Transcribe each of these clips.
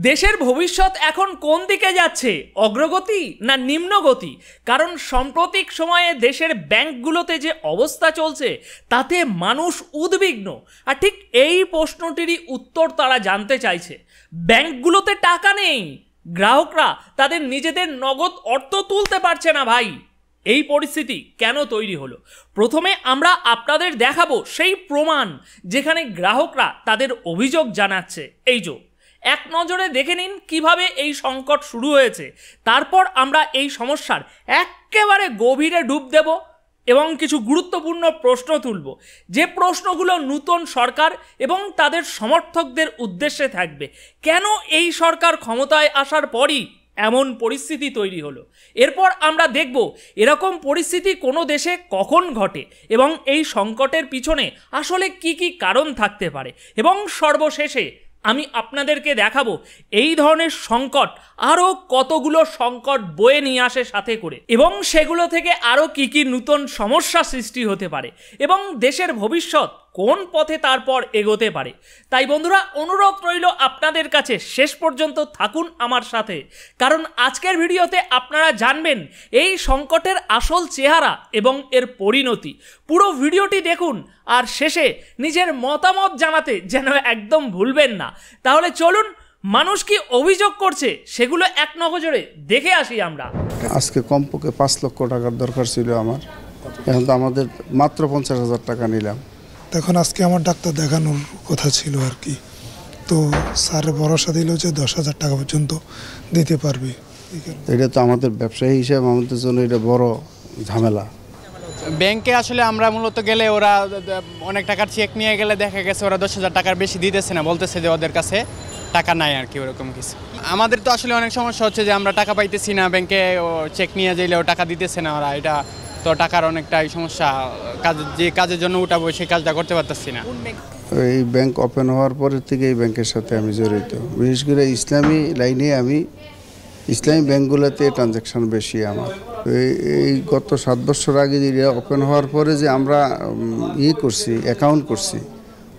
দেশের ভবিষ্যৎ এখন কোন দিকে যাচ্ছে, অগ্রগতি না নিম্নগতি? কারণ সাম্প্রতিক সময়ে দেশের ব্যাংকগুলোতে যে অবস্থা চলছে তাতে মানুষ উদ্বিগ্ন। আর ঠিক এই প্রশ্নটিরই উত্তর তারা জানতে চাইছে। ব্যাংকগুলোতে টাকা নেই, গ্রাহকরা তাদের নিজেদের নগদ অর্থ তুলতে পারছে না। ভাই, এই পরিস্থিতি কেন তৈরি হলো? প্রথমে আমরা আপনাদের দেখাবো সেই প্রমাণ যেখানে গ্রাহকরা তাদের অভিযোগ জানাচ্ছে। এই যে এক নজরে দেখে নিন কিভাবে এই সংকট শুরু হয়েছে। তারপর আমরা এই সমস্যার একেবারে গভীরে ডুব দেব এবং কিছু গুরুত্বপূর্ণ প্রশ্ন তুলব, যে প্রশ্নগুলো নতুন সরকার এবং তাদের সমর্থকদের উদ্দেশ্যে থাকবে। কেন এই সরকার ক্ষমতায় আসার পরই এমন পরিস্থিতি তৈরি হলো? এরপর আমরা দেখব এরকম পরিস্থিতি কোনো দেশে কখন ঘটে এবং এই সংকটের পিছনে আসলে কি কি কারণ থাকতে পারে। এবং সর্বশেষে আমি আপনাদেরকে দেখাবো এই ধরনের সংকট আরও কতগুলো সংকট বয়ে নিয়ে আসে সাথে করে, এবং সেগুলো থেকে আরও কি কি নতুন সমস্যা সৃষ্টি হতে পারে এবং দেশের ভবিষ্যৎ কোন পথে তারপর এগোতে পারে। তাই বন্ধুরা, অনুরোধ রইল আপনাদের কাছে শেষ পর্যন্ত থাকুন আমার সাথে, কারণ আজকের ভিডিওতে আপনারা জানবেন এই সংকটের আসল চেহারা এবং এর পরিণতি। পুরো ভিডিওটি দেখুন আর শেষে নিজের মতামত জানাতে যেন একদম ভুলবেন না। তাহলে চলুন, মানুষ কি অভিযোগ করছে সেগুলো এক নজরে দেখে আসি আমরা। আজকে কমপক্ষে 5 লক্ষ টাকার দরকার ছিল আমার, এখন তো আমাদের মাত্র 50,000 টাকা নিলাম। তখন আজকে আমার ডাক্তার দেখানোর কথা ছিল আর কি, তো স্যার ভরসা দিল যে 10,000 টাকা পর্যন্ত দিতে পারবে। এটা তো আমাদের ব্যবসায়ী হিসেবে আমাদের জন্য এটা বড় ঝামেলা। ব্যাংকে আসলে আমরা মূলত গেলে ওরা অনেক টাকার চেক নিয়ে গেলে দেখা গেছে ওরা 10,000 টাকার বেশি দিতেছে না, বলতেছে যে ওদের কাছে টাকা নাই আর কি, ওরকম কিছু। আমাদের তো আসলে অনেক সমস্যা হচ্ছে যে আমরা টাকা পাইতেছি না, ব্যাংকে চেক নিয়ে যাইলেও টাকা দিতেছে না ওরা। এটা তো টাকার অনেকটাই সমস্যা, যে কাজের জন্য উঠাবো সেই কাজটা করতে পারতেছি না। এই ব্যাংক ওপেন হওয়ার পরের থেকে এই ব্যাংকের সাথে আমি জড়িত, বিশেষ করে ইসলামী লাইনে। আমি ইসলামী ব্যাংকগুলোতে ট্রানজ্যাকশন বেশি আমার। এই গত 7 বছর আগে যে ওপেন হওয়ার পরে যে আমরা করছি, অ্যাকাউন্ট করছি,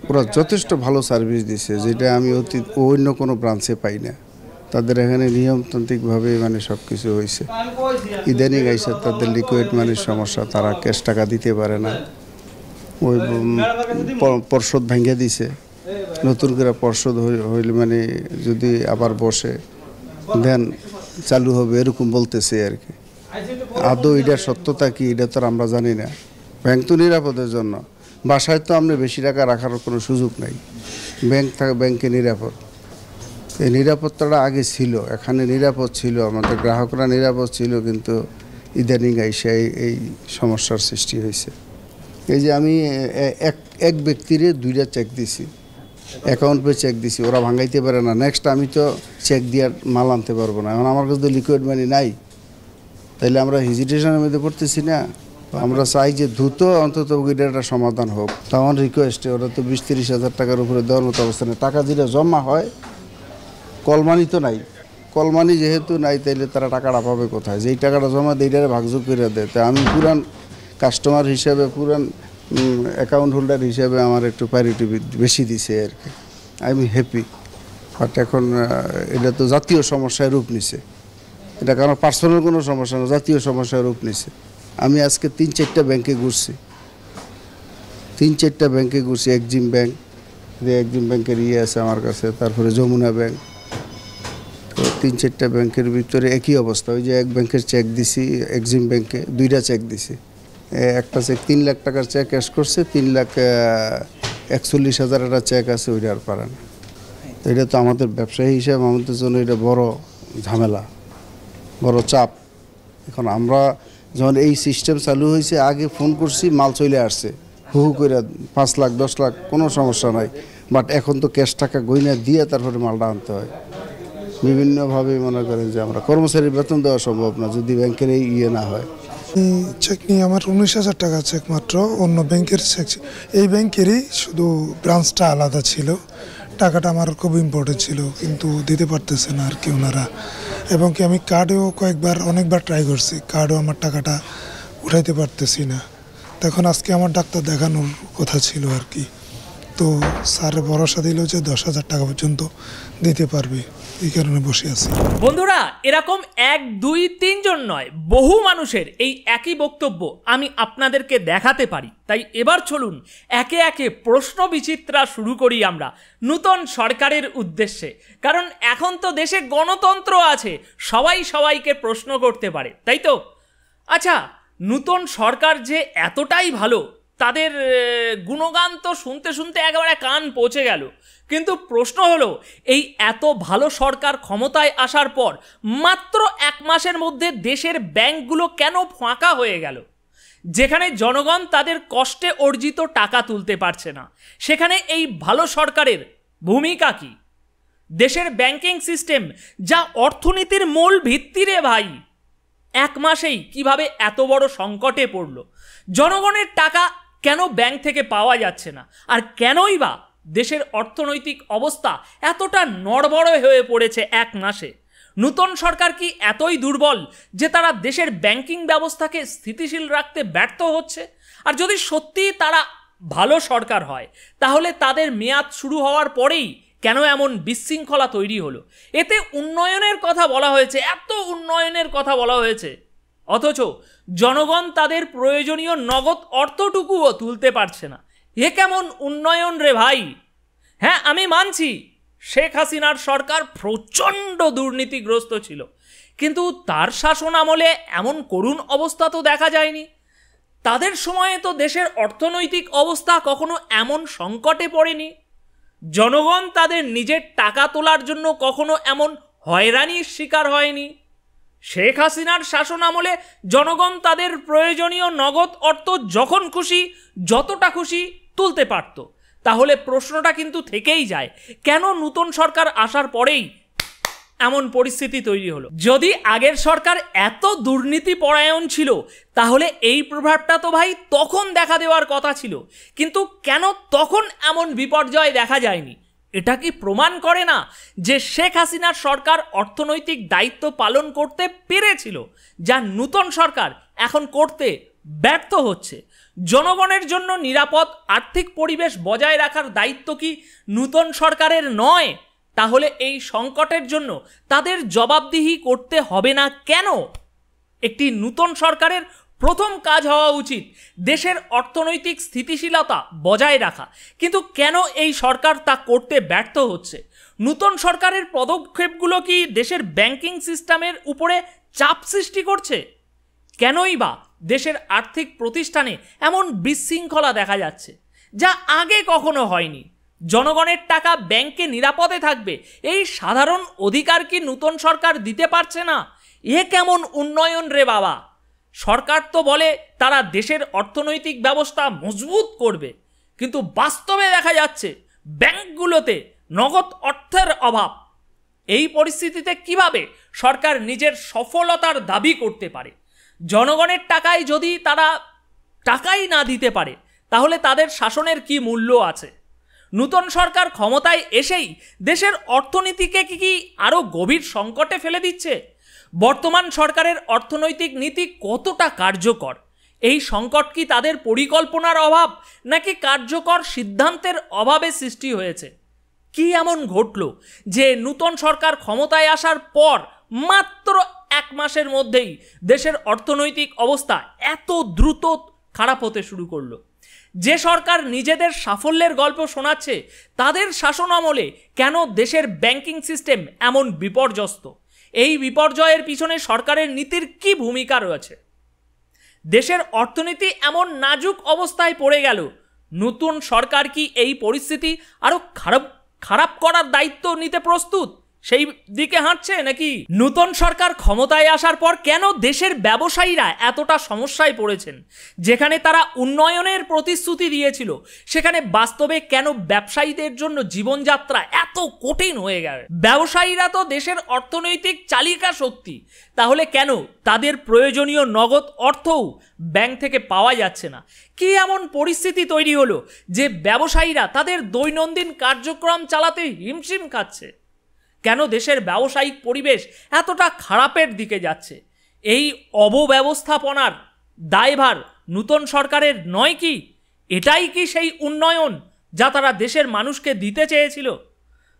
ওরা যথেষ্ট ভালো সার্ভিস দিছে, যেটা আমি অন্য কোনো ব্রাঞ্চে পাই না। তাদের এখানে নিয়মতান্ত্রিকভাবে মানে সব কিছু হয়েছে। ইদানিং আইসা তাদের লিকুইড মানির সমস্যা, তারা ক্যাশ টাকা দিতে পারে না। ওই পর্ষদ ভেঙে দিছে, নতুন করে পর্ষদ হইলে মানে যদি আবার বসে দেন চালু হবে এরকম বলতেছে আর কি। আদৌ এটার সত্যতা কি এটা তো আমরা জানি না। ব্যাংক তো নিরাপদের জন্য, বাসায় তো আমরা বেশি টাকা রাখার কোনো সুযোগ নাই। ব্যাংকে নিরাপদ, এই নিরাপত্তাটা আগে ছিল, এখানে নিরাপদ ছিল, আমাদের গ্রাহকরা নিরাপদ ছিল, কিন্তু ইদানিং আইসা এই সমস্যার সৃষ্টি হয়েছে। এই যে আমি এক ব্যক্তিরে 2টা চেক দিছি, অ্যাকাউন্ট পে চেক দিছি, ওরা ভাঙাইতে পারে না। নেক্সট আমি তো চেক দেওয়ার মাল আনতে পারবো না, এখন আমার কাছে তো লিকুইড মানি নাই। তাইলে আমরা হেজিটেশনের মধ্যে পড়তেছি না। আমরা চাই যে দ্রুত অন্তত এটার একটা সমাধান হোক। তো আমার রিকোয়েস্টে ওরা তো 20-30 হাজার টাকার উপরে দেওয়ার মতো অবস্থা নেই। টাকা যেটা জমা হয়, কলমানি তো নাই, কলমানি যেহেতু নাই তাইলে তারা টাকাটা পাবে কোথায়? যেই টাকাটা জমা দেয় এটারে ভাগযোগ করে দেয়। তো আমি পুরান কাস্টমার হিসাবে, পুরান অ্যাকাউন্ট হোল্ডার হিসাবে আমার একটু প্রায়োরিটি বেশি দিছে আর কি। I am happy. বাট এখন এটা তো জাতীয় সমস্যায় রূপ নিছে, এটা কারণ পার্সোনাল কোনো সমস্যা না, জাতীয় সমস্যার রূপ নিছে। আমি আজকে 3-4টা ব্যাংকে ঘুরছি, 3-4টা ব্যাংকে ঘুরছি। এক্সিম ব্যাংক, এক্সিম ব্যাংকের আছে আমার কাছে, তারপরে যমুনা ব্যাংক। তো 3-4টা ব্যাংকের ভিতরে একই অবস্থা। ওই যে এক ব্যাংকের চেক দিছি, এক্সিম ব্যাংকে 2টা চেক দিছি। একটা চেক 3 লাখ টাকার চেক ক্যাশ করছে, 3,41,000 একটা চেক আছে, ওইটা আর পারে না। তো এটা তো আমাদের ব্যবসায়ী হিসাবে আমাদের জন্য এটা বড় ঝামেলা, বড় চাপ। এখন আমরা যখন এই সিস্টেম চালু হয়েছে, আগে ফোন করছি, মাল চলে আসছে হু করে 5 লাখ 10 লাখ, কোনো সমস্যা নাই। বাট এখন তো ক্যাশ টাকা গয়না দিয়ে তারপরে মালটা আনতে হয়। বিভিন্নভাবে মনে করেন যে আমরা কর্মচারীর বেতন দেওয়া সম্ভব না যদি ব্যাংকের এই না হয়। চেক নিয়ে আমার 19,000 টাকা চেক মাত্র, অন্য ব্যাংকের চেক। এই ব্যাংকেরই শুধু ব্রাঞ্চটা আলাদা ছিল। টাকাটা আমার খুব ইম্পর্টেন্ট ছিল, কিন্তু দিতে পারতেছে না আর কি ওনারা। এবং কি আমি কার্ডেও অনেকবার ট্রাই করছি, কার্ডও আমার টাকাটা উঠাইতে পারতেছি না। তখন আজকে আমার ডাক্তার দেখানোর কথা ছিল আর কি, তো স্যার ভরসা দিল যে 10,000 টাকা পর্যন্ত দিতে পারবে। এই কারণে বসে আছি। বন্ধুরা, এরকম 1, 2, 3 জন নয়, বহু মানুষের এই একই বক্তব্য আমি আপনাদেরকে দেখাতে পারি। তাই এবার চলুন একে একে প্রশ্ন বিচিত্রা শুরু করি আমরা নূতন সরকারের উদ্দেশ্যে। কারণ এখন তো দেশে গণতন্ত্র আছে, সবাই সবাইকে প্রশ্ন করতে পারে, তাই তো? আচ্ছা, নূতন সরকার যে এতটাই ভালো, তাদের গুণগান তো শুনতে শুনতে একেবারে কান পৌঁছে গেল। কিন্তু প্রশ্ন হলো, এই এত ভালো সরকার ক্ষমতায় আসার পর মাত্র 1 মাসের মধ্যে দেশের ব্যাংকগুলো কেন ফাঁকা হয়ে গেল? যেখানে জনগণ তাদের কষ্টে অর্জিত টাকা তুলতে পারছে না, সেখানে এই ভালো সরকারের ভূমিকা কি? দেশের ব্যাংকিং সিস্টেম যা অর্থনীতির মূল ভিত্তি রে ভাই, 1 মাসেই কিভাবে এত বড় সংকটে পড়ল? জনগণের টাকা কেন ব্যাংক থেকে পাওয়া যাচ্ছে না? আর কেনই বা দেশের অর্থনৈতিক অবস্থা এতটা নড়বড়ে হয়ে পড়েছে 1 মাসে? নূতন সরকার কি এতই দুর্বল যে তারা দেশের ব্যাংকিং ব্যবস্থাকে স্থিতিশীল রাখতে ব্যর্থ হচ্ছে? আর যদি সত্যি তারা ভালো সরকার হয়, তাহলে তাদের মেয়াদ শুরু হওয়ার পরেই কেন এমন বিশৃঙ্খলা তৈরি হলো? এতে উন্নয়নের কথা বলা হয়েছে, এত উন্নয়নের কথা বলা হয়েছে, অথচ জনগণ তাদের প্রয়োজনীয় নগদ অর্থটুকুও তুলতে পারছে না। এ কেমন উন্নয়ন রে ভাই? হ্যাঁ, আমি মানছি শেখ হাসিনার সরকার প্রচণ্ড দুর্নীতিগ্রস্ত ছিল, কিন্তু তার শাসন আমলে এমন করুণ অবস্থা তো দেখা যায়নি। তাদের সময়ে তো দেশের অর্থনৈতিক অবস্থা কখনো এমন সংকটে পড়েনি। জনগণ তাদের নিজের টাকা তোলার জন্য কখনো এমন হয়রানির শিকার হয়নি। শেখ হাসিনার শাসন আমলে জনগণ তাদের প্রয়োজনীয় নগদ অর্থ যখন খুশি যতটা খুশি তুলতে পারত। তাহলে প্রশ্নটা কিন্তু থেকেই যায়, কেন নূতন সরকার আসার পরেই এমন পরিস্থিতি তৈরি হলো? যদি আগের সরকার এত দুর্নীতি পরায়ণ ছিল, তাহলে এই প্রভাবটা তো ভাই তখন দেখা দেওয়ার কথা ছিল। কিন্তু কেন তখন এমন বিপর্যয় দেখা যায়নি? এটা কি প্রমাণ করে না যে শেখ হাসিনার সরকার অর্থনৈতিক দায়িত্ব পালন করতে পেরেছিল, যা নূতন সরকার এখন করতে ব্যর্থ হচ্ছে? জনগণের জন্য নিরাপদ আর্থিক পরিবেশ বজায় রাখার দায়িত্ব কি নূতন সরকারের নয়? তাহলে এই সংকটের জন্য তাদের জবাবদিহি করতে হবে না কেন? একটি নূতন সরকারের প্রথম কাজ হওয়া উচিত দেশের অর্থনৈতিক স্থিতিশীলতা বজায় রাখা। কিন্তু কেন এই সরকার তা করতে ব্যর্থ হচ্ছে? নূতন সরকারের পদক্ষেপগুলো কি দেশের ব্যাংকিং সিস্টেমের উপরে চাপ সৃষ্টি করছে? কেনই বা দেশের আর্থিক প্রতিষ্ঠানে এমন বিশৃঙ্খলা দেখা যাচ্ছে, যা আগে কখনো হয়নি? জনগণের টাকা ব্যাংকে নিরাপদে থাকবে, এই সাধারণ অধিকার কি নূতন সরকার দিতে পারছে না? এ কেমন উন্নয়ন রে বাবা? সরকার তো বলে তারা দেশের অর্থনৈতিক ব্যবস্থা মজবুত করবে, কিন্তু বাস্তবে দেখা যাচ্ছে ব্যাংকগুলোতে নগদ অর্থের অভাব। এই পরিস্থিতিতে কিভাবে সরকার নিজের সফলতার দাবি করতে পারে? জনগণের টাকায় যদি তারা টাকাই না দিতে পারে, তাহলে তাদের শাসনের কি মূল্য আছে? নূতন সরকার ক্ষমতায় এসেই দেশের অর্থনীতিকে কি আরও গভীর সংকটে ফেলে দিচ্ছে? বর্তমান সরকারের অর্থনৈতিক নীতি কতটা কার্যকর? এই সংকট কি তাদের পরিকল্পনার অভাব, নাকি কার্যকর সিদ্ধান্তের অভাবে সৃষ্টি হয়েছে? কি এমন ঘটল যে নূতন সরকার ক্ষমতায় আসার পর মাত্র 1 মাসের মধ্যেই দেশের অর্থনৈতিক অবস্থা এত দ্রুত খারাপ হতে শুরু করলো? যে সরকার নিজেদের সাফল্যের গল্প শোনাচ্ছে, তাদের শাসন আমলে কেন দেশের ব্যাংকিং সিস্টেম এমন বিপর্যস্ত? এই বিপর্যয়ের পিছনে সরকারের নীতির কি ভূমিকা রয়েছে? দেশের অর্থনীতি এমন নাজুক অবস্থায় পড়ে গেল, নতুন সরকার কি এই পরিস্থিতি আরো খারাপ করার দায়িত্ব নিতে প্রস্তুত? সেই দিকে হাঁটছে নাকি? নতুন সরকার ক্ষমতায় আসার পর কেন দেশের ব্যবসায়ীরা এতটা সমস্যায় পড়েছেন? যেখানে তারা উন্নয়নের প্রতিশ্রুতি দিয়েছিল, সেখানে বাস্তবে কেন ব্যবসায়ীদের জন্য জীবনযাত্রা এত কঠিন হয়ে গেল? ব্যবসায়ীরা তো দেশের অর্থনৈতিক চালিকা শক্তি, তাহলে কেন তাদের প্রয়োজনীয় নগদ অর্থও ব্যাংক থেকে পাওয়া যাচ্ছে না? কি এমন পরিস্থিতি তৈরি হলো যে ব্যবসায়ীরা তাদের দৈনন্দিন কার্যক্রম চালাতে হিমশিম খাচ্ছে? কেন দেশের ব্যবসায়িক পরিবেশ এতটা খারাপের দিকে যাচ্ছে? এই অবব্যবস্থাপনার দায়ভার নূতন সরকারের নয় কি? এটাই কি সেই উন্নয়ন যা তারা দেশের মানুষকে দিতে চেয়েছিল?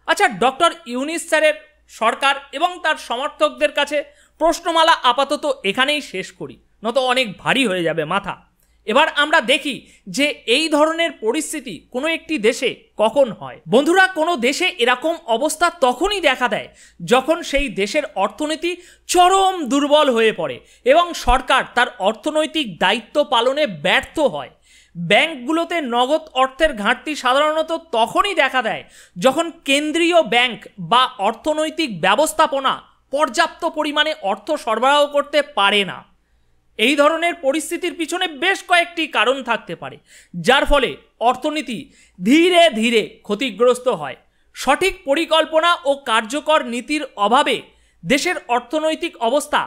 আচ্ছা, ডক্টর ইউনূস স্যারের সরকার এবং তার সমর্থকদের কাছে প্রশ্নমালা আপাতত এখানেই শেষ করি, নত অনেক ভারী হয়ে যাবে মাথা। এবার আমরা দেখি যে এই ধরনের পরিস্থিতি কোনো একটি দেশে কখন হয়। বন্ধুরা, কোনো দেশে এরকম অবস্থা তখনই দেখা দেয় যখন সেই দেশের অর্থনীতি চরম দুর্বল হয়ে পড়ে এবং সরকার তার অর্থনৈতিক দায়িত্ব পালনে ব্যর্থ হয়। ব্যাংকগুলোতে নগদ অর্থের ঘাটতি সাধারণত তখনই দেখা দেয় যখন কেন্দ্রীয় ব্যাংক বা অর্থনৈতিক ব্যবস্থাপনা পর্যাপ্ত পরিমাণে অর্থ সরবরাহ করতে পারে না। এই ধরনের পরিস্থিতির পিছনে বেশ কয়েকটি কারণ থাকতে পারে, যার ফলে অর্থনীতি ধীরে ধীরে ক্ষতিগ্রস্ত হয়। সঠিক পরিকল্পনা ও কার্যকর নীতির অভাবে দেশের অর্থনৈতিক অবস্থা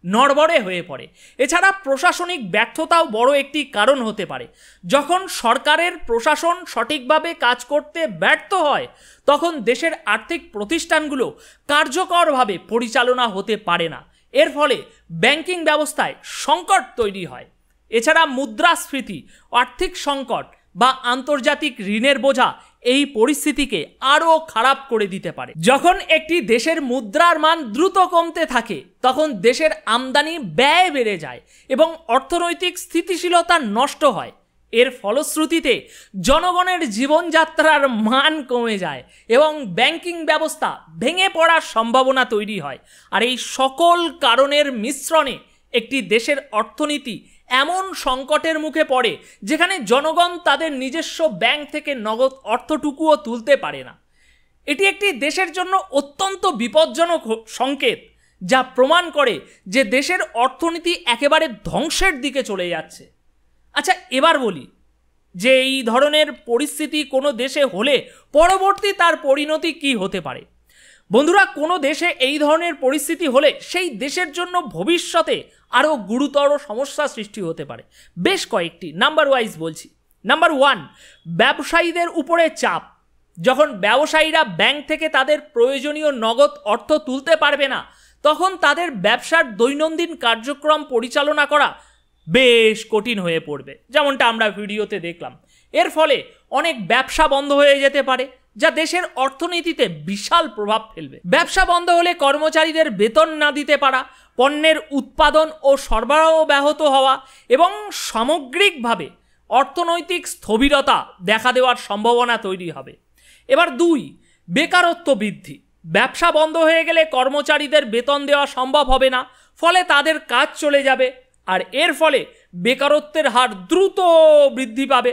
নড়বড়ে হয়ে পড়ে। এছাড়া প্রশাসনিক ব্যর্থতাও বড় একটি কারণ হতে পারে। যখন সরকারের প্রশাসন সঠিকভাবে কাজ করতে ব্যর্থ হয়, তখন দেশের আর্থিক প্রতিষ্ঠানগুলো কার্যকরভাবে পরিচালনা হতে পারে না। এর ফলে ব্যাংকিং ব্যবস্থায় সংকট তৈরি হয়। এছাড়া মুদ্রাস্ফীতি, আর্থিক সংকট বা আন্তর্জাতিক ঋণের বোঝা এই পরিস্থিতিকে আরও খারাপ করে দিতে পারে। যখন একটি দেশের মুদ্রার মান দ্রুত কমতে থাকে, তখন দেশের আমদানি ব্যয় বেড়ে যায় এবং অর্থনৈতিক স্থিতিশীলতা নষ্ট হয়। এর ফলশ্রুতিতে জনগণের জীবনযাত্রার মান কমে যায় এবং ব্যাংকিং ব্যবস্থা ভেঙে পড়ার সম্ভাবনা তৈরি হয়। আর এই সকল কারণের মিশ্রণে একটি দেশের অর্থনীতি এমন সংকটের মুখে পড়ে যেখানে জনগণ তাদের নিজস্ব ব্যাংক থেকে নগদ অর্থটুকুও তুলতে পারে না। এটি একটি দেশের জন্য অত্যন্ত বিপজ্জনক সংকেত, যা প্রমাণ করে যে দেশের অর্থনীতি একেবারে ধ্বংসের দিকে চলে যাচ্ছে। আচ্ছা, এবার বলি যে এই ধরনের পরিস্থিতি কোনো দেশে হলে পরবর্তী তার পরিণতি কি হতে পারে। বন্ধুরা, কোনো দেশে এই ধরনের পরিস্থিতি হলে সেই দেশের জন্য ভবিষ্যতে আরও গুরুতর সমস্যা সৃষ্টি হতে পারে। বেশ কয়েকটি নাম্বার ওয়াইজ বলছি। নাম্বার 1, ব্যবসায়ীদের উপরে চাপ। যখন ব্যবসায়ীরা ব্যাংক থেকে তাদের প্রয়োজনীয় নগদ অর্থ তুলতে পারবে না, তখন তাদের ব্যবসার দৈনন্দিন কার্যক্রম পরিচালনা করা বেশ কঠিন হয়ে পড়বে, যেমনটা আমরা ভিডিওতে দেখলাম। এর ফলে অনেক ব্যবসা বন্ধ হয়ে যেতে পারে, যা দেশের অর্থনীতিতে বিশাল প্রভাব ফেলবে। ব্যবসা বন্ধ হলে কর্মচারীদের বেতন না দিতে পারা, পণ্যের উৎপাদন ও সরবরাহ ব্যাহত হওয়া এবং সামগ্রিকভাবে অর্থনৈতিক স্থবিরতা দেখা দেওয়ার সম্ভাবনা তৈরি হবে। এবার 2, বেকারত্ব বৃদ্ধি। ব্যবসা বন্ধ হয়ে গেলে কর্মচারীদের বেতন দেওয়া সম্ভব হবে না, ফলে তাদের কাজ চলে যাবে, আর এর ফলে বেকারত্বের হার দ্রুত বৃদ্ধি পাবে।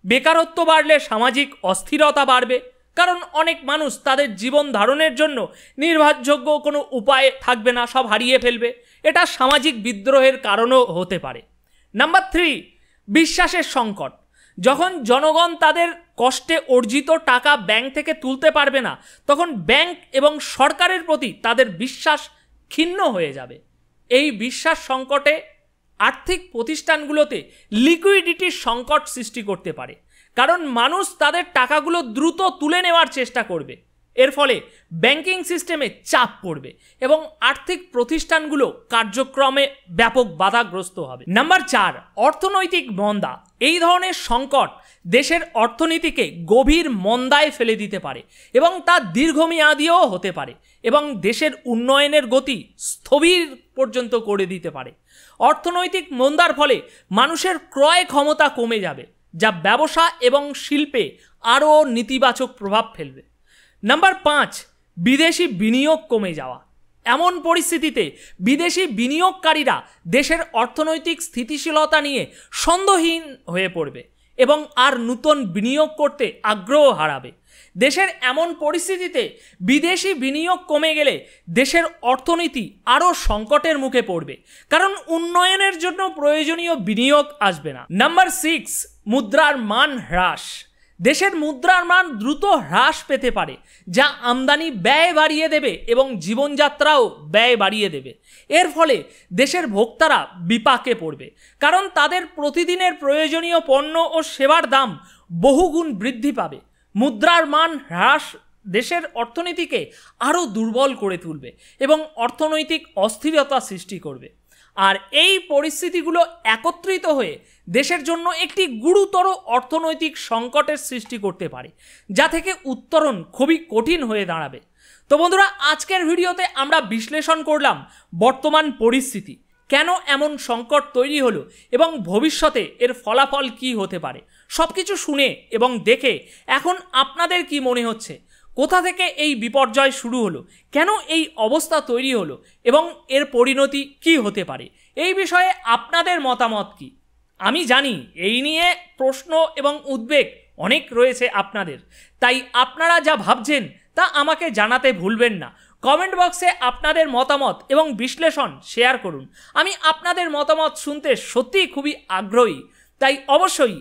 বেকারত্ব বাড়লে সামাজিক অস্থিরতা বাড়বে, কারণ অনেক মানুষ তাদের জীবন ধারণের জন্য নির্ভরযোগ্য কোনো উপায় থাকবে না, সব হারিয়ে ফেলবে। এটা সামাজিক বিদ্রোহের কারণও হতে পারে। নাম্বার 3, বিশ্বাসের সংকট। যখন জনগণ তাদের কষ্টে অর্জিত টাকা ব্যাংক থেকে তুলতে পারবে না, তখন ব্যাংক এবং সরকারের প্রতি তাদের বিশ্বাস ক্ষীণ হয়ে যাবে। এই বিশ্বাস সংকটে আর্থিক প্রতিষ্ঠানগুলোতে লিকুইডিটির সংকট সৃষ্টি করতে পারে, কারণ মানুষ তাদের টাকাগুলো দ্রুত তুলে নেওয়ার চেষ্টা করবে। এর ফলে ব্যাংকিং সিস্টেমে চাপ পড়বে এবং আর্থিক প্রতিষ্ঠানগুলো কার্যক্রমে ব্যাপক বাধাগ্রস্ত হবে। নাম্বার 4, অর্থনৈতিক মন্দা। এই ধরনের সংকট দেশের অর্থনীতিকে গভীর মন্দায় ফেলে দিতে পারে এবং তা দীর্ঘমেয়াদীও হতে পারে এবং দেশের উন্নয়নের গতি স্থবির পর্যন্ত করে দিতে পারে। অর্থনৈতিক মন্দার ফলে মানুষের ক্রয় ক্ষমতা কমে যাবে, যা ব্যবসা এবং শিল্পে আরও নেতিবাচক প্রভাব ফেলবে। নাম্বার 5, বিদেশি বিনিয়োগ কমে যাওয়া। এমন পরিস্থিতিতে বিদেশি বিনিয়োগকারীরা দেশের অর্থনৈতিক স্থিতিশীলতা নিয়ে সন্দেহহীন হয়ে পড়বে এবং আর নতুন বিনিয়োগ করতে আগ্রহ হারাবে। দেশের এমন পরিস্থিতিতে বিদেশি বিনিয়োগ কমে গেলে দেশের অর্থনীতি আরও সংকটের মুখে পড়বে, কারণ উন্নয়নের জন্য প্রয়োজনীয় বিনিয়োগ আসবে না। নাম্বার 6, মুদ্রার মান হ্রাস। দেশের মুদ্রার মান দ্রুত হ্রাস পেতে পারে, যা আমদানি ব্যয় বাড়িয়ে দেবে এবং জীবনযাত্রাও ব্যয় বাড়িয়ে দেবে। এর ফলে দেশের ভোক্তারা বিপাকে পড়বে, কারণ তাদের প্রতিদিনের প্রয়োজনীয় পণ্য ও সেবার দাম বহুগুণ বৃদ্ধি পাবে। মুদ্রার মান হ্রাস দেশের অর্থনীতিকে আরও দুর্বল করে তুলবে এবং অর্থনৈতিক অস্থিরতা সৃষ্টি করবে। আর এই পরিস্থিতিগুলো একত্রিত হয়ে দেশের জন্য একটি গুরুতর অর্থনৈতিক সংকটের সৃষ্টি করতে পারে, যা থেকে উত্তরণ খুবই কঠিন হয়ে দাঁড়াবে। তো বন্ধুরা, আজকের ভিডিওতে আমরা বিশ্লেষণ করলাম বর্তমান পরিস্থিতি, কেন এমন সংকট তৈরি হলো এবং ভবিষ্যতে এর ফলাফল কি হতে পারে। সব কিছু শুনে এবং দেখে এখন আপনাদের কি মনে হচ্ছে? কোথা থেকে এই বিপর্যয় শুরু হলো, কেন এই অবস্থা তৈরি হলো এবং এর পরিণতি কি হতে পারে, এই বিষয়ে আপনাদের মতামত কি? আমি জানি এই নিয়ে প্রশ্ন এবং উদ্বেগ অনেক রয়েছে আপনাদের, তাই আপনারা যা ভাবছেন তা আমাকে জানাতে ভুলবেন না। কমেন্ট বক্সে আপনাদের মতামত এবং বিশ্লেষণ শেয়ার করুন। আমি আপনাদের মতামত শুনতে সত্যিই খুবই আগ্রহী, তাই অবশ্যই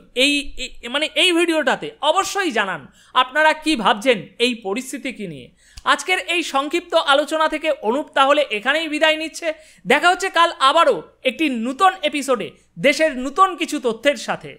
এই ভিডিওটাতে অবশ্যই জানান আপনারা কি ভাবছেন এই পরিস্থিতিকে নিয়ে। আজকের এই সংক্ষিপ্ত আলোচনা থেকে অনুপ তাহলে এখানেই বিদায় নিচ্ছে। দেখা হচ্ছে কাল আবারও একটি নতুন এপিসোডে দেশের নতুন কিছু তথ্যের সাথে।